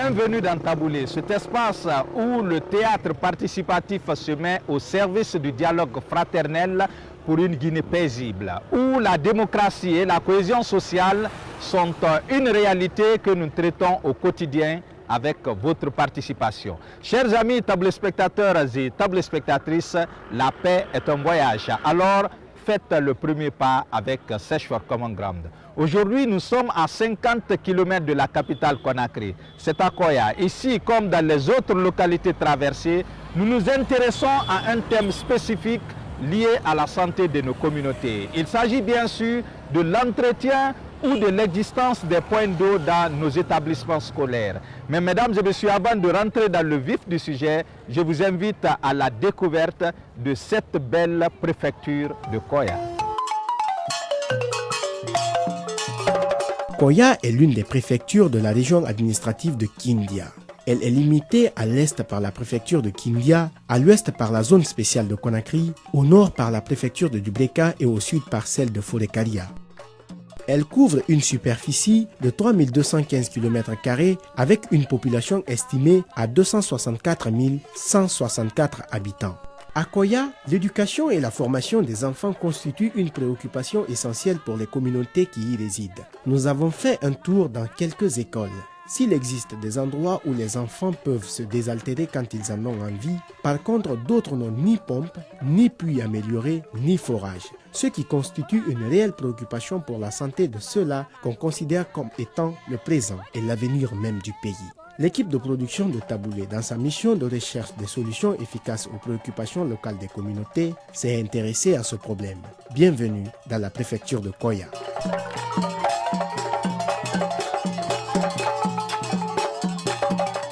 Bienvenue dans Taboulé, cet espace où le théâtre participatif se met au service du dialogue fraternel pour une Guinée paisible, où la démocratie et la cohésion sociale sont une réalité que nous traitons au quotidien avec votre participation. Chers amis téléspectateurs et téléspectatrices, la paix est un voyage. Alors, faites le premier pas avec Search for Common Ground. Aujourd'hui, nous sommes à 50 km de la capitale Conakry. C'est à Koya. Ici, comme dans les autres localités traversées, nous nous intéressons à un thème spécifique lié à la santé de nos communautés. Il s'agit bien sûr de l'entretien ou de l'existence des points d'eau dans nos établissements scolaires. Mais mesdames et messieurs, avant de rentrer dans le vif du sujet, je vous invite à la découverte de cette belle préfecture de Koya. Koya est l'une des préfectures de la région administrative de Kindia. Elle est limitée à l'est par la préfecture de Kindia, à l'ouest par la zone spéciale de Conakry, au nord par la préfecture de Dubreka et au sud par celle de Forekaria. Elle couvre une superficie de 3215 km² avec une population estimée à 264 164 habitants. À Koya, l'éducation et la formation des enfants constituent une préoccupation essentielle pour les communautés qui y résident. Nous avons fait un tour dans quelques écoles. S'il existe des endroits où les enfants peuvent se désaltérer quand ils en ont envie, par contre d'autres n'ont ni pompe, ni puits amélioré, ni forage, ce qui constitue une réelle préoccupation pour la santé de ceux-là qu'on considère comme étant le présent et l'avenir même du pays. L'équipe de production de Taboulé, dans sa mission de recherche des solutions efficaces aux préoccupations locales des communautés, s'est intéressée à ce problème. Bienvenue dans la préfecture de Koya.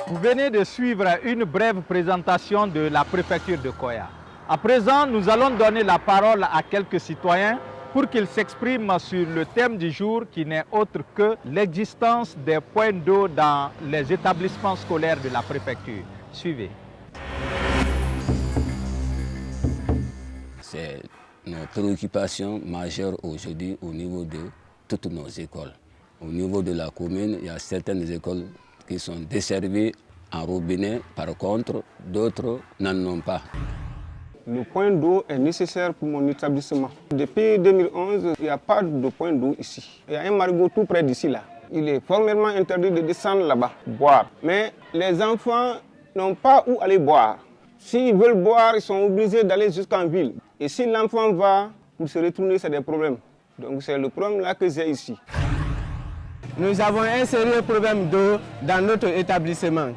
Vous venez de suivre une brève présentation de la préfecture de Koya. À présent, nous allons donner la parole à quelques citoyens pour qu'ils s'expriment sur le thème du jour qui n'est autre que l'existence des points d'eau dans les établissements scolaires de la préfecture. Suivez. C'est nos préoccupations majeures aujourd'hui au niveau de toutes nos écoles. Au niveau de la commune, il y a certaines écoles qui sont desservies en robinet, par contre, d'autres n'en ont pas. Le point d'eau est nécessaire pour mon établissement. Depuis 2011, il n'y a pas de point d'eau ici. Il y a un marigot tout près d'ici là. Il est formellement interdit de descendre là-bas, boire. Mais les enfants n'ont pas où aller boire. S'ils veulent boire, ils sont obligés d'aller jusqu'en ville. Et si l'enfant va, pour se retourner, c'est des problèmes. Donc c'est le problème là que j'ai ici. Nous avons un sérieux problème d'eau dans notre établissement.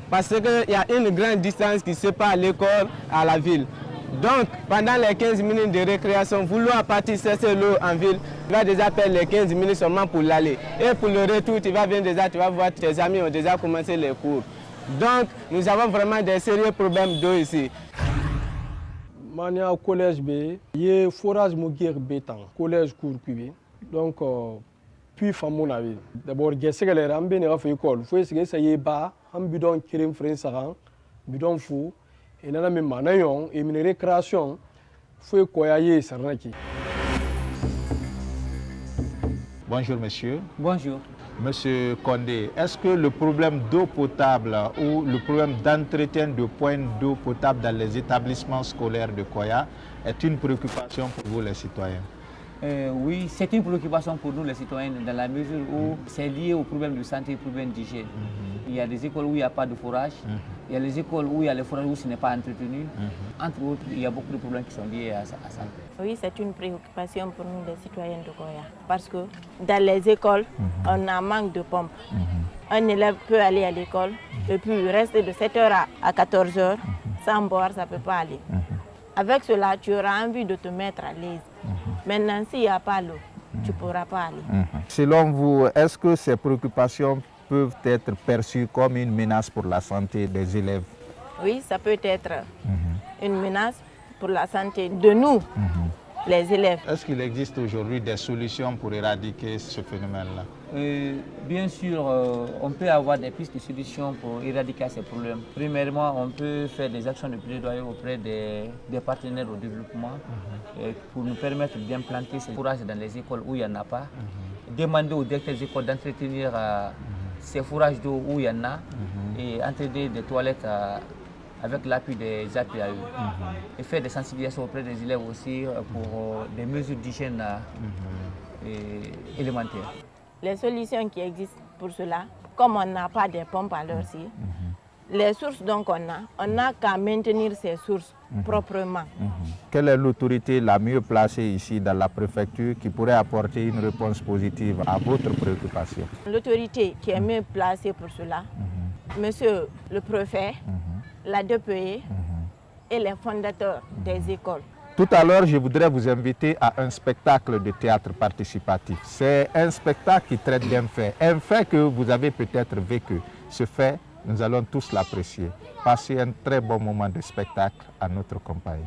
Parce qu'il y a une grande distance qui sépare l'école à la ville. Donc, pendant les 15 minutes de récréation, vouloir partir chercher l'eau en ville, tu vas déjà perdre les 15 minutes seulement pour l'aller. Et pour le retour, tu vas venir déjà, tu vas voir tes amis ont déjà commencé les cours. Donc, nous avons vraiment des sérieux problèmes d'eau ici. Mania collège B, il y a forage Mougir Bétan, collège Kourkubé. Donc, puis famille la ville. D'abord, il y a ce que les rambés n'ont fait école. Il faut essayer ça y est bas, un bidon kirim frinsaran, bidon fou. Et nana me manayon et une récréation faut koyaye sarnaki. Bonjour monsieur. Bonjour. Monsieur Condé, est-ce que le problème d'eau potable ou le problème d'entretien de points d'eau potable dans les établissements scolaires de Koya est une préoccupation pour vous les citoyens? Oui, c'est une préoccupation pour nous les citoyens dans la mesure où c'est lié aux problèmes de santé et aux problèmes d'hygiène. Il y a des écoles où il n'y a pas de forage, il y a les écoles où il y a les forages où ce n'est pas entretenu. Entre autres, il y a beaucoup de problèmes qui sont liés à ça. Oui, c'est une préoccupation pour nous les citoyens de Koya. Parce que dans les écoles, on a manque de pompes. Un élève peut aller à l'école et puis rester de 7h à 14h sans boire, ça ne peut pas aller. Avec cela, tu auras envie de te mettre à l'aise. Maintenant, s'il n'y a pas l'eau, tu ne pourras pas aller. Selon vous, est-ce que ces préoccupations peuvent être perçues comme une menace pour la santé des élèves? Oui, ça peut être une menace pour la santé de nous, les élèves. Est-ce qu'il existe aujourd'hui des solutions pour éradiquer ce phénomène-là? Bien sûr, on peut avoir des pistes de solutions pour éradiquer ces problèmes. Premièrement, on peut faire des actions de plaidoyer auprès des partenaires au développement pour nous permettre d'implanter ces forages dans les écoles où il n'y en a pas. Demander aux directeurs des écoles d'entretenir ces fourrages d'eau où il y en a, et entraîner des toilettes avec l'appui des APAE. Et faire des sensibilisations auprès des élèves aussi pour des mesures d'hygiène élémentaires. Les solutions qui existent pour cela, comme on n'a pas de pompes à l'heure-ci, les sources donc on n'a qu'à maintenir ces sources proprement. Quelle est l'autorité la mieux placée ici dans la préfecture qui pourrait apporter une réponse positive à votre préoccupation? L'autorité qui est mieux placée pour cela, monsieur le préfet, la DPE et les fondateurs des écoles. Tout à l'heure, je voudrais vous inviter à un spectacle de théâtre participatif. C'est un spectacle qui traite d'un fait, un fait que vous avez peut-être vécu. Ce fait, nous allons tous l'apprécier. Passez un très bon moment de spectacle à notre compagnie.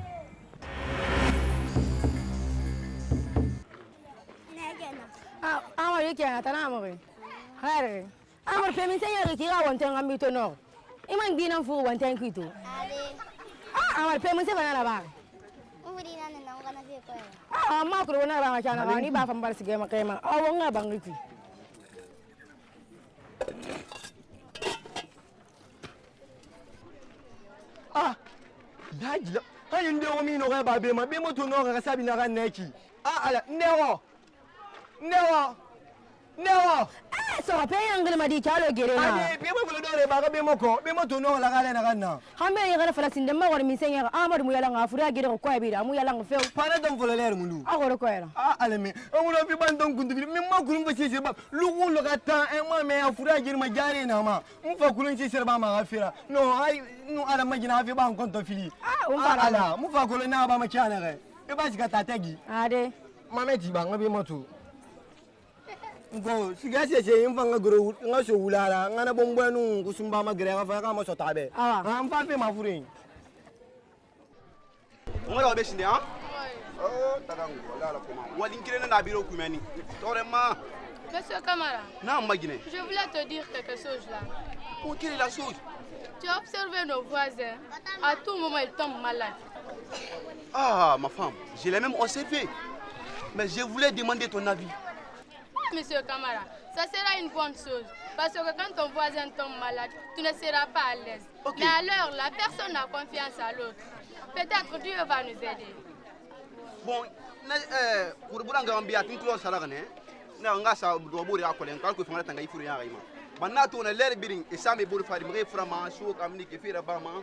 Ah, dajila. Hayo ndio mimi no ga babe ma be moto no ga sabi na ga neki. Ah ala, newo. So pe yangle ma di chalo gere na. Ani be mo fulo dore ba ga be moko, be moto no la ga le na ga na. Hambe ye gara fala sinde ma war mi senya Amadu mu yala nga fura gere ko e bi da mu yala nga few. Para dam fulo leer mu lu. A ko ko era. Ah ala me, amulo fi ban don kundu mi ma kurun fa sese ba. Lu wo lo ga ta e ma me fura gere ma jare na ma. Mu fa kurun sese ba ma ga fira. No ai no ala ma gina fi ba on konto fili. Ah ala, mu fa kulo na ba ma kiana ga. E ba sika tatagi. Ade. Mama ti ba ngabe moto. Ngo sigase se imfanga gro ngaso wulala ngana bombanu kusumba magre nga fa ka mo sotabe am fa pe mafurin ngora be shinde ha oh tadangu wala kuma wali ngire na biro kumeni torema. Monsieur Camara. Non, Magine. Je voulais te dire quelque chose là. Oh, quelle est la chose? Tu as observé nos voisins. À tout moment, ils tombent malades. Ah, ma femme, je l'ai même observé. Mais je voulais demander ton avis. Monsieur Camara, ça sera une bonne chose. Parce que quand ton voisin tombe malade, tu ne seras pas à l'aise. Okay. Mais alors, la personne a confiance à l'autre. Peut-être Dieu va nous aider. Bon, pour Bouranga, tu closes ça là, na ngasa do bori akolen kal ko fanga tanga ifuru ya gaima banna to na ler biring e sami bori fari mre frama so kamni ke fira ba ma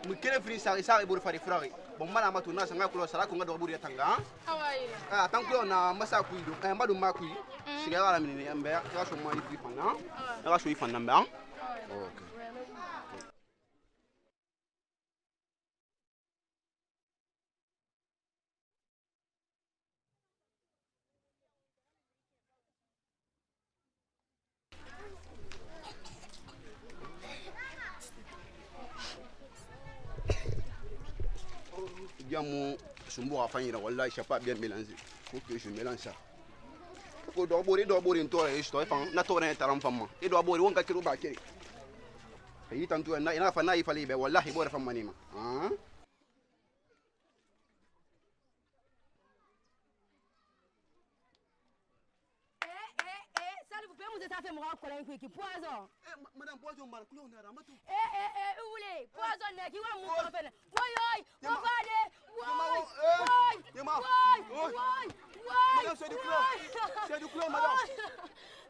mu kene fri sa bori fari frari bon mala ma to na sanga ko sala ko ngado bori tanga ah tan ko na masa ku do e madu ma ku siga wala minni ambe ya so ma ifi fanga ya so ifan namba okay. Diamo sumbo a fanyira wallahi je sais pas bien mélanger. Faut que je mélange ça. Faut do bori ntore isto fan na tore taram famma. E do bori wonka kiru ba kiri. Yi tantu na ina fa na yi fali be wallahi bori famma ni ma. Ah. Poison. Madame Poison mal clone na ramatu. Oulé, poison ne ki wa mu ko fene. Woy woy, wo fade. Woy. Madame, c'est du clone. C'est du clone, madame.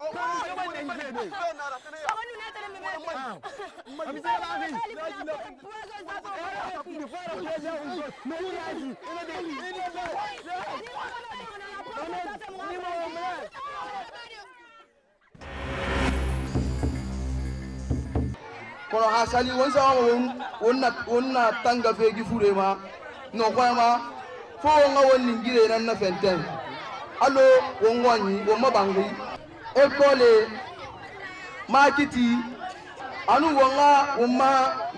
Oh, kono asali won sa wonna tanga fegi furema no kwama fo nga wonni ngire nan na fenten allo won wonni won mabangi école makiti anu wonga umma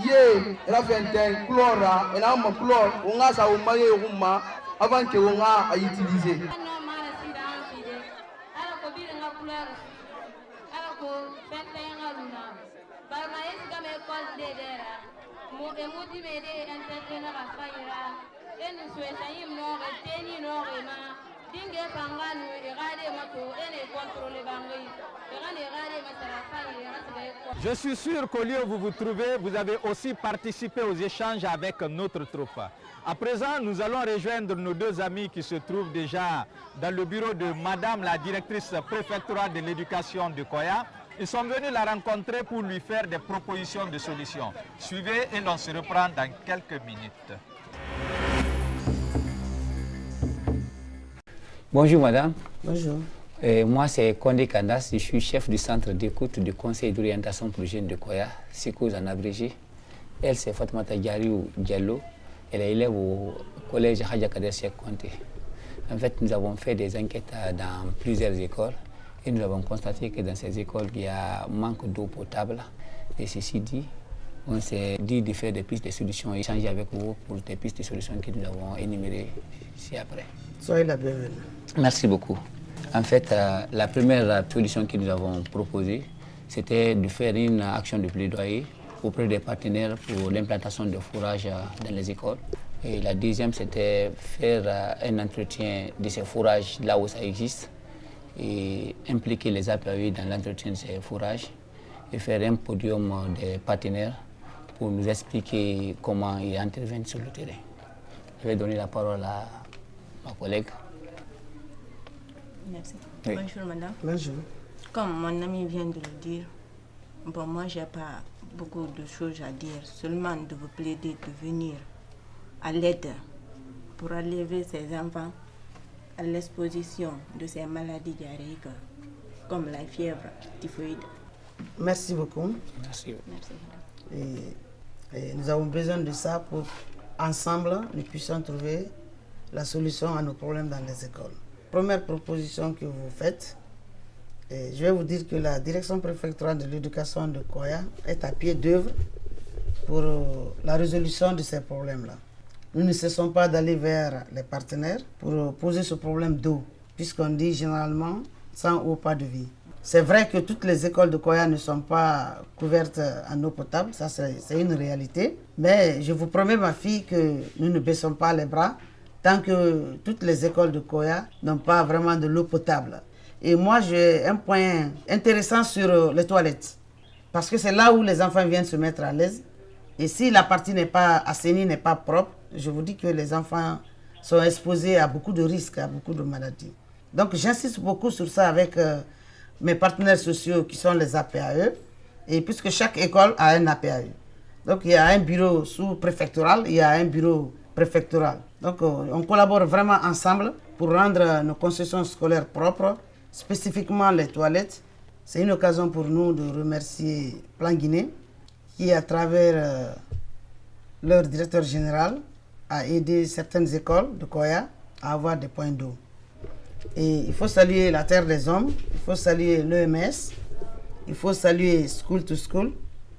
ye rafenten chlora ena ma chlor wonga sa umma ye umma avant que wonga a utiliser dingue panganu irade mato ene controle bangi irane irade masara fai irane Je suis sûr qu'au lieu où vous vous trouvez, vous avez aussi participé aux échanges avec notre troupe. À présent, nous allons rejoindre nos deux amis qui se trouvent déjà dans le bureau de Madame la directrice préfectorale de l'éducation de Koya. Ils sont venus la rencontrer pour lui faire des propositions de solutions. Suivez et l'on se reprend dans quelques minutes. Bonjour madame. Bonjour. Moi c'est Kondé Kandas, je suis chef du centre d'écoute du conseil d'orientation pour jeunes de Koya, SICOS en abrégé. Elle c'est Fatmata Diariou Diallo, elle est élève au collège Hadja Kader Cheikh Konté. En fait, nous avons fait des enquêtes dans plusieurs écoles et nous avons constaté que dans ces écoles, il y a un manque d'eau potable. Et ceci dit, on s'est dit de faire des pistes de solutions et échanger avec vous pour des pistes de solutions que nous avons énumérées ici après. Soyez la bienvenue. Merci beaucoup. En fait, la première solution que nous avons proposée, c'était de faire une action de plaidoyer auprès des partenaires pour l'implantation de fourrages dans les écoles. Et la deuxième, c'était faire un entretien de ces fourrages là où ça existe et impliquer les APAE dans l'entretien de ces fourrages et faire un podium des partenaires pour nous expliquer comment ils interviennent sur le terrain. Je vais donner la parole à ma collègue. Merci. Oui. Bonjour madame. Bonjour. Comme mon ami vient de le dire, bon, moi j'ai pas beaucoup de choses à dire, seulement de vous plaider de venir à l'aide pour enlever ces enfants à l'exposition de ces maladies diarrhéiques comme la fièvre typhoïde. Merci beaucoup. Merci. Merci. Et nous avons besoin de ça pour, ensemble, nous puissions trouver la solution à nos problèmes dans les écoles. Première proposition que vous faites, et je vais vous dire que la direction préfectorale de l'éducation de Koya est à pied d'œuvre pour la résolution de ces problèmes-là. Nous ne cessons pas d'aller vers les partenaires pour poser ce problème d'eau, puisqu'on dit généralement sans eau, pas de vie. C'est vrai que toutes les écoles de Koya ne sont pas couvertes en eau potable, ça c'est une réalité, mais je vous promets ma fille que nous ne baissons pas les bras tant que toutes les écoles de Koya n'ont pas vraiment de l'eau potable. Et moi, j'ai un point intéressant sur les toilettes. Parce que c'est là où les enfants viennent se mettre à l'aise. Et si la partie n'est pas assainie, n'est pas propre, je vous dis que les enfants sont exposés à beaucoup de risques, à beaucoup de maladies. Donc j'insiste beaucoup sur ça avec mes partenaires sociaux qui sont les APAE. Et puisque chaque école a un APAE. Donc il y a un bureau sous-préfectoral, il y a un bureau préfectoral. Donc on collabore vraiment ensemble pour rendre nos concessions scolaires propres, spécifiquement les toilettes. C'est une occasion pour nous de remercier Plan Guinée qui, à travers leur directeur général, a aidé certaines écoles de Koya à avoir des points d'eau. Et il faut saluer la Terre des Hommes, il faut saluer l'EMS, il faut saluer School to School,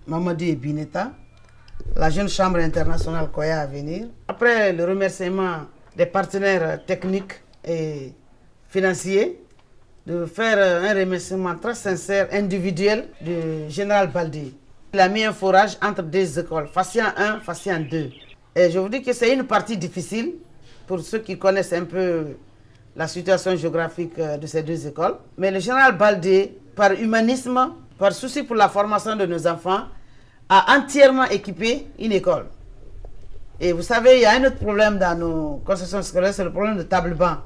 Mamadou et Bineta, la jeune chambre internationale Koya à venir. Après le remerciement des partenaires techniques et financiers, de faire un remerciement très sincère, individuel, du général Baldé. Il a mis un forage entre deux écoles, Fassian 1, Fassian 2. Et je vous dis que c'est une partie difficile pour ceux qui connaissent un peu la situation géographique de ces deux écoles. Mais le général Baldé, par humanisme, par souci pour la formation de nos enfants, a entièrement équipé une école. Et vous savez, il y a un autre problème dans nos concessions scolaires, c'est le problème de table-banc.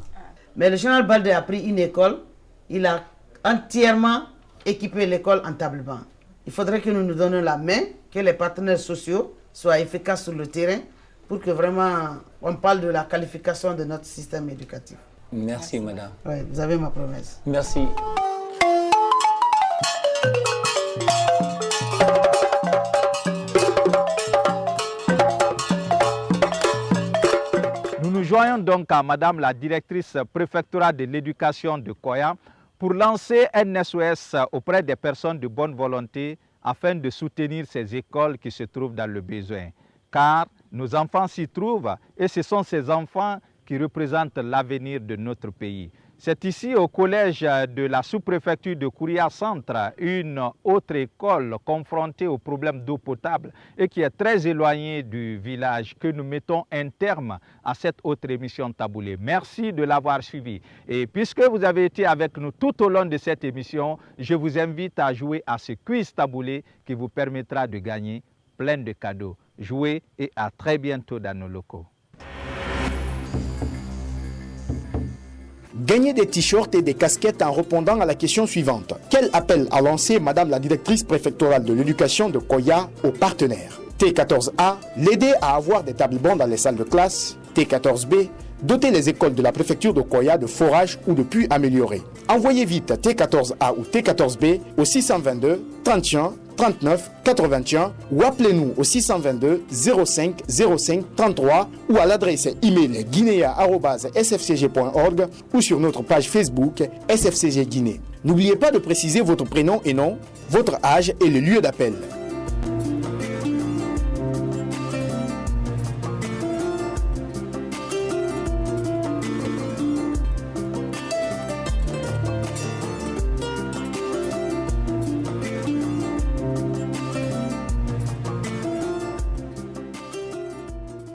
Mais le général Baldé a pris une école, il a entièrement équipé l'école en table-banc. Il faudrait que nous nous donnions la main, que les partenaires sociaux soient efficaces sur le terrain pour que vraiment on parle de la qualification de notre système éducatif. Merci, madame. Oui, vous avez ma promesse. Merci. Nous nous joignons donc à Madame la directrice préfectorale de l'éducation de Koya pour lancer un SOS auprès des personnes de bonne volonté afin de soutenir ces écoles qui se trouvent dans le besoin. Car nos enfants s'y trouvent et ce sont ces enfants qui représentent l'avenir de notre pays. C'est ici au collège de la sous-préfecture de Kouria Centre, une autre école confrontée au problème d'eau potable et qui est très éloignée du village, que nous mettons un terme à cette autre émission Taboulé. Merci de l'avoir suivi. Et puisque vous avez été avec nous tout au long de cette émission, je vous invite à jouer à ce quiz Taboulé qui vous permettra de gagner plein de cadeaux. Jouez et à très bientôt dans nos locaux. Gagnez des t-shirts et des casquettes en répondant à la question suivante. Quel appel a lancé Madame la directrice préfectorale de l'éducation de Koya aux partenaires? T14A, l'aider à avoir des tables bancs dans les salles de classe. T14B, doter les écoles de la préfecture de Koya de forages ou de puits améliorés. Envoyez vite T14A ou T14B au 622 31 39 81 ou appelez-nous au 622 05 05 33 ou à l'adresse email guinea@sfcg.org ou sur notre page Facebook SFCG Guinée. N'oubliez pas de préciser votre prénom et nom, votre âge et le lieu d'appel.